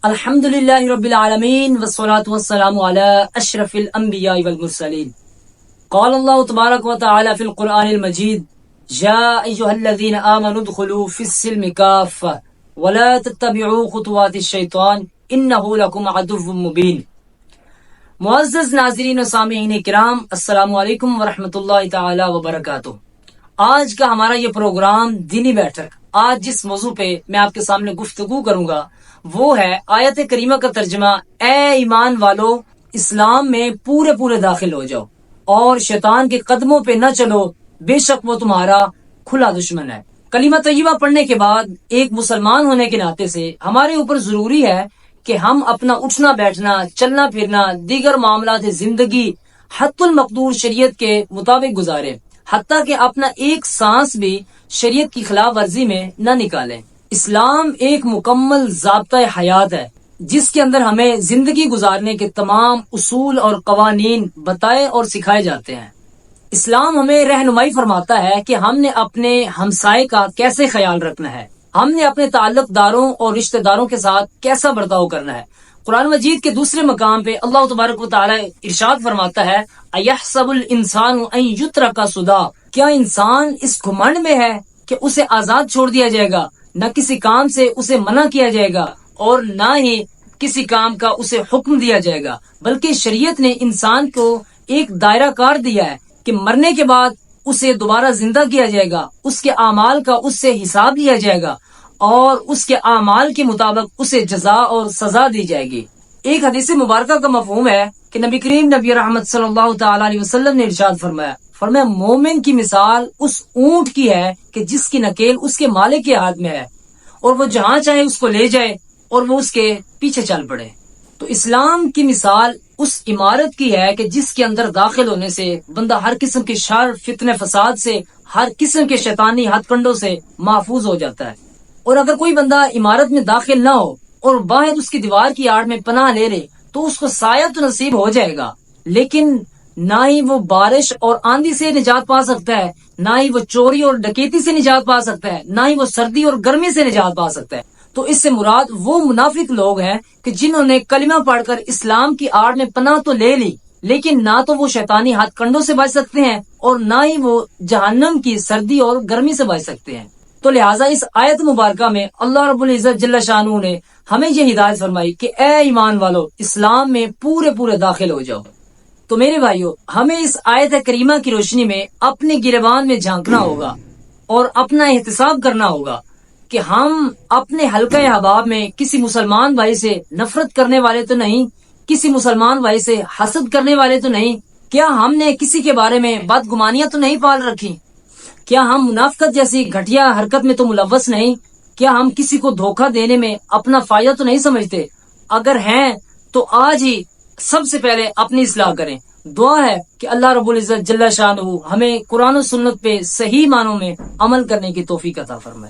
الحمدللہ رب العالمین والصلاة والسلام علی اشرف الانبیاء والمرسلین. قال اللہ تبارک و تعالی فی القرآن المجید: یا ایہا الذین آمنوا ادخلوا فی السلم کافہ ولا تتبعوا خطوات الشیطان انہ لکم عدو مبین. معزز ناظرین و سامعین کرام، السلام علیکم ورحمۃ اللہ تعالی وبرکاتہ. آج کا ہمارا یہ پروگرام دینی بیٹھک، آج جس موضوع پہ میں آپ کے سامنے گفتگو کروں گا وہ ہے آیت کریمہ کا ترجمہ: اے ایمان والو، اسلام میں پورے داخل ہو جاؤ اور شیطان کے قدموں پہ نہ چلو، بے شک وہ تمہارا کھلا دشمن ہے. کلمہ طیبہ پڑھنے کے بعد ایک مسلمان ہونے کے ناطے سے ہمارے اوپر ضروری ہے کہ ہم اپنا اٹھنا بیٹھنا، چلنا پھرنا، دیگر معاملات زندگی حد المقدور شریعت کے مطابق گزارے، حتیٰ کہ اپنا ایک سانس بھی شریعت کی خلاف ورزی میں نہ نکالیں. اسلام ایک مکمل ضابطۂ حیات ہے جس کے اندر ہمیں زندگی گزارنے کے تمام اصول اور قوانین بتائے اور سکھائے جاتے ہیں. اسلام ہمیں رہنمائی فرماتا ہے کہ ہم نے اپنے ہمسائے کا کیسے خیال رکھنا ہے، ہم نے اپنے تعلق داروں اور رشتہ داروں کے ساتھ کیسا برتاؤ کرنا ہے. قرآن مجید کے دوسرے مقام پہ اللہ تبارک و تعالی ارشاد فرماتا ہے: اَيَحْسَبُ الْإِنسَانُ أَن يُتْرَكَ سُدًى. کیا انسان اس گھمنڈ میں ہے کہ اسے آزاد چھوڑ دیا جائے گا، نہ کسی کام سے اسے منع کیا جائے گا اور نہ ہی کسی کام کا اسے حکم دیا جائے گا، بلکہ شریعت نے انسان کو ایک دائرہ کار دیا ہے کہ مرنے کے بعد اسے دوبارہ زندہ کیا جائے گا، اس کے اعمال کا اس سے حساب لیا جائے گا اور اس کے اعمال کے مطابق اسے جزا اور سزا دی جائے گی. ایک حدیث مبارکہ کا مفہوم ہے کہ نبی کریم نبی رحمت صلی اللہ تعالی علیہ وسلم نے ارشاد فرمایا مومن کی مثال اس اونٹ کی ہے کہ جس کی نکیل اس کے مالک کے ہاتھ میں ہے اور وہ جہاں چاہے اس کو لے جائے اور وہ اس کے پیچھے چل پڑے. تو اسلام کی مثال اس عمارت کی ہے کہ جس کے اندر داخل ہونے سے بندہ ہر قسم کے شر، فتنہ، فساد سے، ہر قسم کے شیطانی ہتھ کنڈوں سے محفوظ ہو جاتا ہے. اور اگر کوئی بندہ عمارت میں داخل نہ ہو اور باہر اس کی دیوار کی آڑ میں پناہ لے لے تو اس کو سایہ تو نصیب ہو جائے گا، لیکن نہ ہی وہ بارش اور آندھی سے نجات پا سکتا ہے، نہ ہی وہ چوری اور ڈکیتی سے نجات پا سکتا ہے، نہ ہی وہ سردی اور گرمی سے نجات پا سکتا ہے. تو اس سے مراد وہ منافق لوگ ہیں کہ جنہوں نے کلمہ پڑھ کر اسلام کی آڑ میں پناہ تو لے لی، لیکن نہ تو وہ شیطانی ہاتھ کنڈوں سے بچ سکتے ہیں اور نہ ہی وہ جہنم کی سردی اور گرمی سے بچ سکتے ہیں. تو لہٰذا اس آیت مبارکہ میں اللہ رب العزت جل شانہ نے ہمیں یہ ہدایت فرمائی کہ اے ایمان والو، اسلام میں پورے داخل ہو جاؤ. تو میرے بھائیو، ہمیں اس آیت کریمہ کی روشنی میں اپنے گریبان میں جھانکنا ہوگا اور اپنا احتساب کرنا ہوگا کہ ہم اپنے حلقہ احباب میں کسی مسلمان بھائی سے نفرت کرنے والے تو نہیں، کسی مسلمان بھائی سے حسد کرنے والے تو نہیں، کیا ہم نے کسی کے بارے میں بدگمانیاں تو نہیں پال رکھی، کیا ہم منافقت جیسی گھٹیا حرکت میں تو ملوث نہیں، کیا ہم کسی کو دھوکہ دینے میں اپنا فائدہ تو نہیں سمجھتے؟ اگر ہیں تو آج ہی سب سے پہلے اپنی اصلاح کریں. دعا ہے کہ اللہ رب العزت جل شانہ ہمیں قرآن و سنت پہ صحیح معنوں میں عمل کرنے کی توفیق عطا فرمائے.